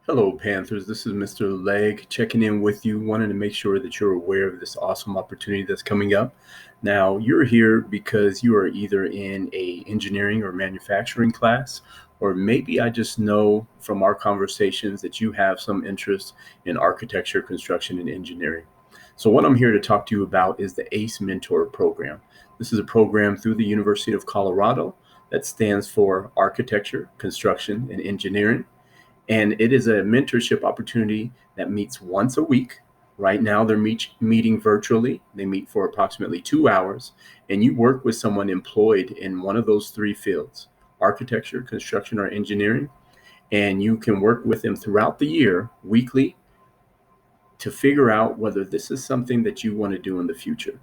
Hello, Panthers. This is Mr. Legg checking in with you, wanting to make sure that you're aware of this awesome opportunity that's coming up. Now, you're here because you are either in a engineering or manufacturing class, or maybe I just know from our conversations that you have some interest in architecture, construction, and engineering. So, what I'm here to talk to you about is the ACE Mentor Program. This is a program through the University of Colorado that stands for Architecture, Construction, and Engineering, and it is a mentorship opportunity that meets once a week. Right now, they're meeting virtually. They meet for approximately 2 hours, and you work with someone employed in one of those three fields: architecture, construction, or engineering. And you can work with them throughout the year, weekly, to figure out whether this is something that you want to do in the future.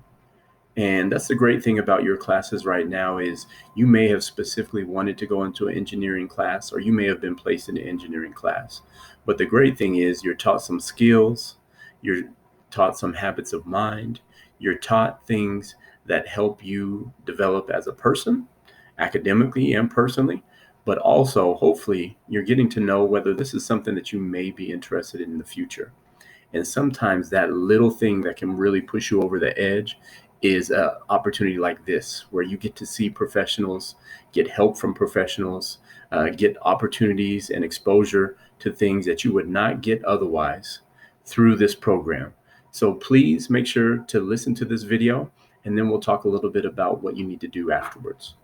And that's the great thing about your classes right now is you may have specifically wanted to go into an engineering class, or you may have been placed in an engineering class. But the great thing is you're taught some skills, you're taught some habits of mind, you're taught things that help you develop as a person, academically and personally, but also hopefully you're getting to know whether this is something that you may be interested in the future. And sometimes that little thing that can really push you over the edge is an opportunity like this, where you get to see professionals, get help from professionals, get opportunities and exposure to things that you would not get otherwise through this program. So please make sure to listen to this video, and then we'll talk a little bit about what you need to do afterwards.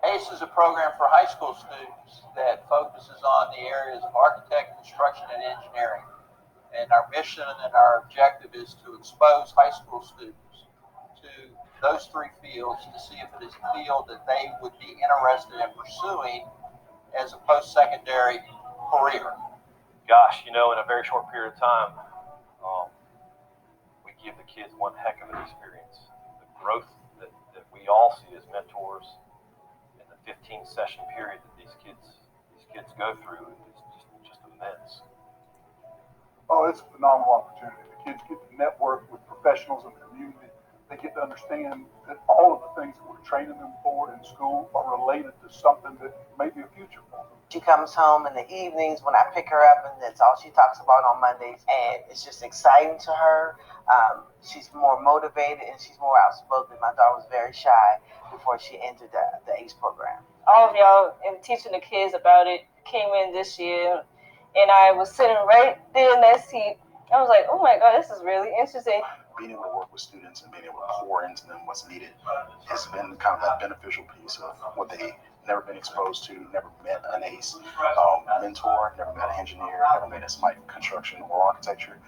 ACE is a program for high school students that focuses on the areas of architect, construction, and engineering. And our mission and our objective is to expose high school students to those three fields to see if it is a field that they would be interested in pursuing as a post-secondary career. Gosh, in a very short period of time, we give the kids one heck of an experience. The growth that we all see as mentors in the 15 session period that these kids go through is just immense. Oh, it's a phenomenal opportunity. The kids get to network with professionals in the community. They get to understand that all of the things that we're training them for in school are related to something that may be a future for them. She comes home in the evenings when I pick her up, and that's all she talks about on Mondays. And it's just exciting to her. She's more motivated and she's more outspoken. My daughter was very shy before she entered the ACE program. All of y'all and teaching the kids about it came in this year, and I was sitting right there in that seat. I was like, oh my God, this is really interesting. Being able to work with students and being able to pour into them what's needed has been kind of that beneficial piece of what they never been exposed to, never met an ACE mentor, never met an engineer, never met somebody in construction or architecture.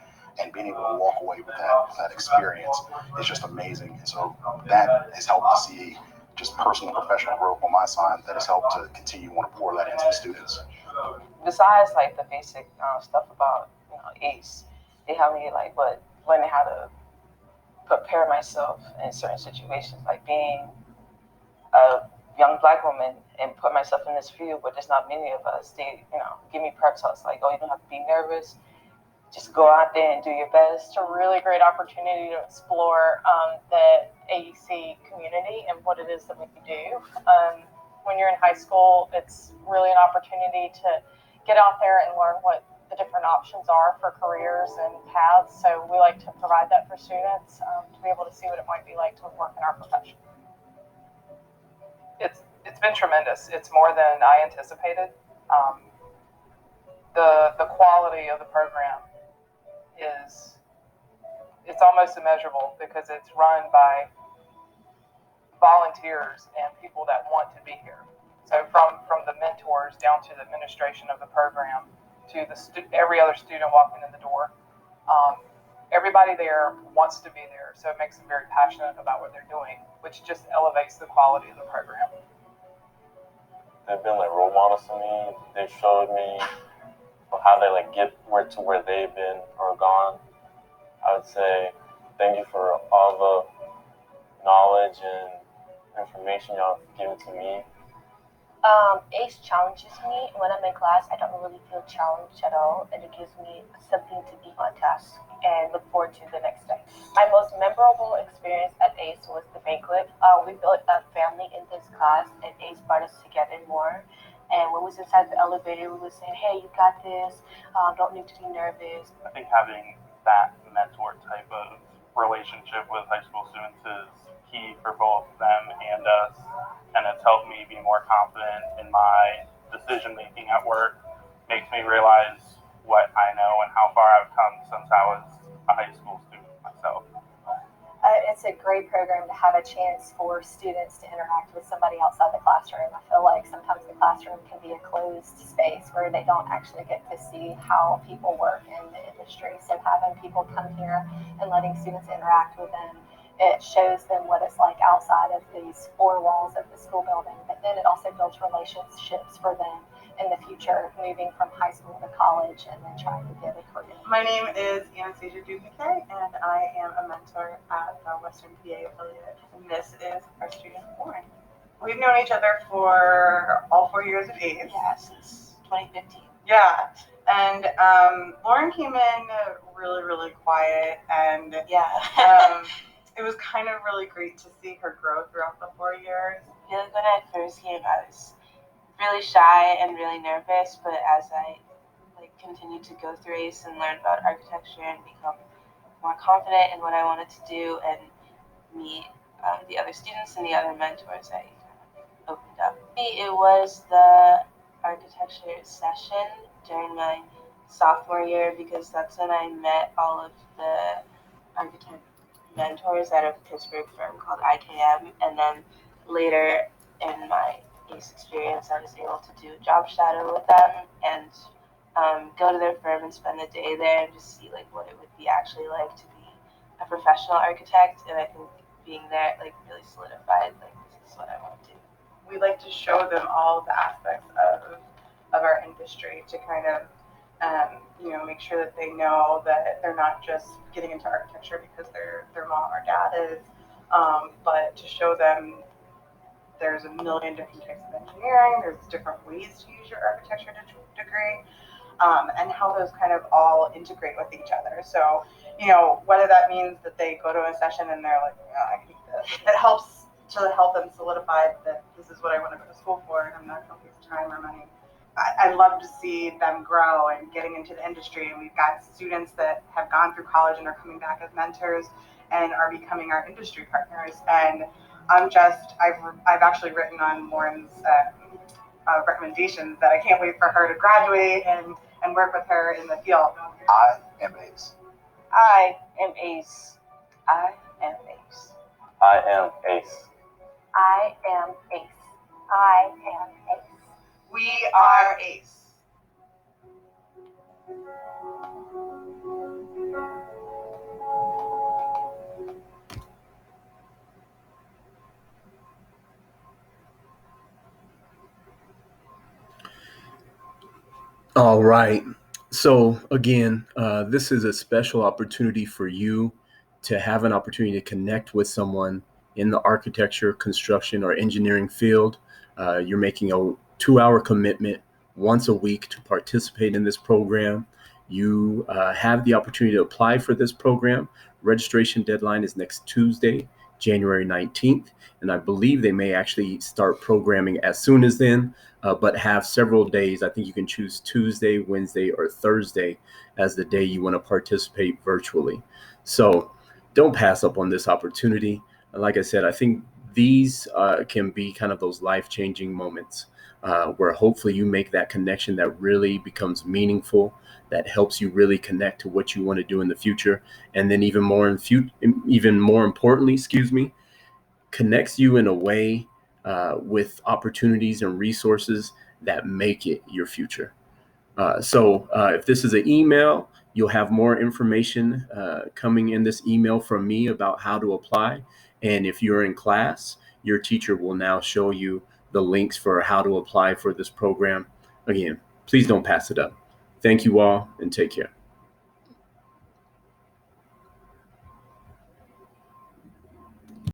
And being able to walk away with that experience is just amazing. And so that has helped to see just personal and professional growth on my side that has helped to continue to want to pour that into the students. Besides like the basic stuff about ACE, they help me learning how to prepare myself in certain situations, like being a young Black woman and put myself in this field where there's not many of us. They give me prep talks like, oh, you don't have to be nervous. Just go out there and do your best. It's a really great opportunity to explore the AEC community and what it is that we do. When you're in high school, it's really an opportunity to get out there and learn what the different options are for careers and paths. So we like to provide that for students to be able to see what it might be like to work in our profession. It's been tremendous. It's more than I anticipated. The quality of the program it's almost immeasurable because it's run by volunteers and people that want to be here. So from the mentors down to the administration of the program to every other student walking in the door, everybody there wants to be there. So it makes them very passionate about what they're doing, which just elevates the quality of the program. They've been like role models to me. They showed me how they get to where they've been or gone. I would say thank you for all the knowledge and information y'all have given to me. ACE challenges me. When I'm in class, I don't really feel challenged at all, and it gives me something to be on task and look forward to the next day. My most memorable experience at ACE was the banquet. We built a family in this class, and ACE brought us together more. And when we was inside the elevator, we were saying, "Hey, you got this. Don't need to be nervous." I think having that mentor type of relationship with high school students is key for both them and us, and it's helped me be more confident in my decision making at work. Makes me realize what I know and how far I've come since I was a high school student myself. It's a great program to have a chance for students to interact with somebody outside the classroom. I feel like sometimes the classroom can be a closed space where they don't actually get to see how people work in the industry. So having people come here and letting students interact with them, it shows them what it's like outside of these four walls of the school building, but then it also builds relationships for them in the future, moving from high school to college and then trying to get a career. My name is Anastasia Dubniquet, and I am a mentor at the Western PA affiliate. And this is our student, Lauren. We've known each other for all 4 years of age. Yeah, since 2015. Yeah, and Lauren came in really, really quiet, and it was kind of really great to see her grow throughout the 4 years. I feel like when I first came, I was really shy and really nervous, but as I continued to go through ACE and learn about architecture and become more confident in what I wanted to do and meet the other students and the other mentors, I opened up. It was the architecture session during my sophomore year because that's when I met all of the architect mentors at a Pittsburgh firm called IKM, and then later in my ACE experience, I was able to do a job shadow with them and go to their firm and spend the day there and just see what it would be actually like to be a professional architect. And I think being there really solidified this is what I want to do. We like to show them all the aspects of our industry to kind of make sure that they know that they're not just getting into architecture because their mom or dad is, but to show them there's a million different types of engineering, there's different ways to use your architecture degree, and how those kind of all integrate with each other. So, whether that means that they go to a session and they're like, I hate this, it helps to help them solidify that this is what I want to go to school for and I'm not going to waste time or money. I love to see them grow and getting into the industry, and we've got students that have gone through college and are coming back as mentors and are becoming our industry partners. And I've actually written on Lauren's recommendations that I can't wait for her to graduate and work with her in the field. I am ACE. I am ACE. I am ACE. I am ACE. I am ACE. I am ACE. We are ACE. All right. So again, this is a special opportunity for you to have an opportunity to connect with someone in the architecture, construction, or engineering field. You're making a 2-hour commitment once a week to participate in this program. You have the opportunity to apply for this program. Registration deadline is next Tuesday, January 19th. And I believe they may actually start programming as soon as then, but have several days. I think you can choose Tuesday, Wednesday, or Thursday as the day you want to participate virtually. So don't pass up on this opportunity. Like I said, I think these can be kind of those life-changing moments where hopefully you make that connection that really becomes meaningful, that helps you really connect to what you want to do in the future. And then even more importantly, connects you in a way with opportunities and resources that make it your future. So if this is an email, you'll have more information coming in this email from me about how to apply. And if you're in class, your teacher will now show you the links for how to apply for this program. Again, please don't pass it up. Thank you all and take care.